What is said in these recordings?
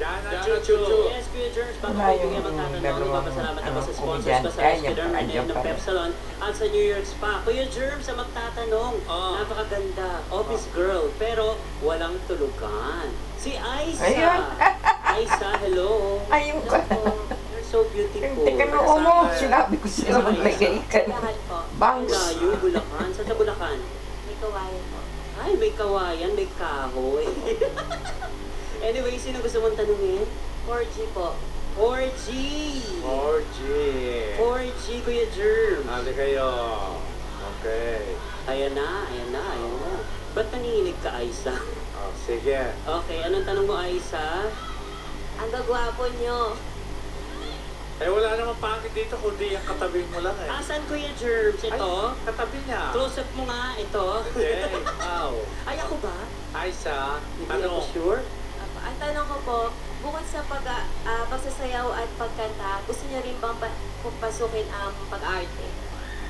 Jana Chuchu. Yes, Kuya Germs, baka Wala kayo yung magtatanong, ipapasalamat ako sa sponsors komedyan. pa sa Kaya Spider niya, and ng Pep Salon at sa New York Spa. Kuya Germs, ang magtatanong, Oh. napakaganda, office girl, pero walang tulugan. Si Aiza. Ayun. Aiza, hello. Ayun ka. Hello. You're so beautiful. Teka na mo, sinabi ko sila maglagay ka. Lahat po. Bangs. Layo, Bulacan. Saan sa Bulacan? May kawayan po. Ay, may kawayan, may kahoy. Anyway, sino gusto mong tanungin? 4G po. 4G! 4G. 4G, Kuya Germs. Hali kayo. Okay. Ayan na, ayan na, ayan na. Ba't nanginginig ka, Aiza? Oh, sige. Okay, anong tanong mo, Aiza? Ang gagwapo nyo. Eh, wala namang pangit dito, kundi yung katabi mo lang eh. Asan, Kuya Germs? Ito? Ay, katabi niya. Close up mo nga, ito. Hindi, ikaw. Ay, ako ba? Aisa, Hindi ako ano? sure. Ang tanong ko po, bukod sa pagsasayaw at pagkanta, gusto niyo rin bang pasukin ang pag-arte?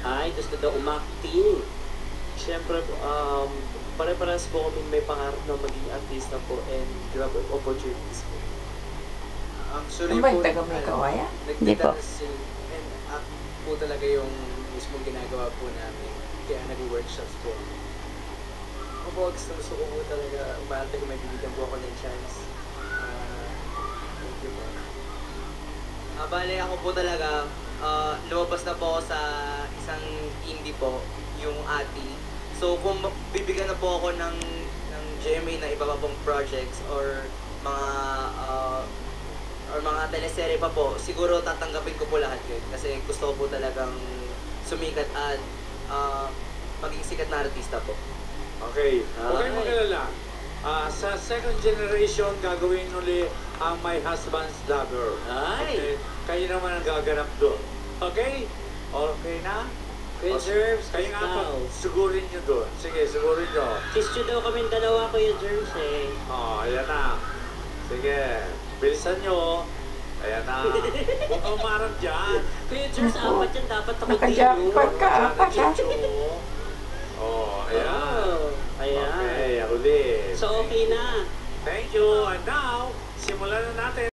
Ay, gusto daw umakting. Siyempre, pare-parehas po kami may pangarap na maging artista po and grab opportunities po. Actually Ano ba, po, taga may kawayan? Hindi po. nagtatansing and act po talaga yung mismong ginagawa po namin. Kaya nag-workshops po. Ako po, gusto ko po talaga umarte kung may bibigyan po ako ng chance. Thank you po. Bale, ako po talaga, lumabas na po ako sa isang indie po, yung ATI. So, kung bibigyan na po ako ng GMA na iba pa pong projects or mga teleserye pa po, siguro tatanggapin ko po lahat yun. Kasi gusto ko po talagang sumikat at maging sikat na artista po. Okay. Huwag kayong Ay. mag-alala. Sa second generation, gagawin uli ang My Husband's Lover. Ay. Okay? Kayo naman ang gaganap doon. Okay? Okay na? Kuya Germs, Kayo nga pa, daw. sigurin nyo doon. Sige, sigurin nyo. Kiss nyo daw kami dalawa, Kuya Germs eh. Oh, ayan na. Sige, bilisan nyo. Ayan na. Huwag kang umarap dyan. Kuya Germs, apat yan, dapat ako Nakajakpat ka, apat ha? Oh, ayan. Oh, ayan. Okay, uli. So, okay na. Thank you. And now, simulan na natin.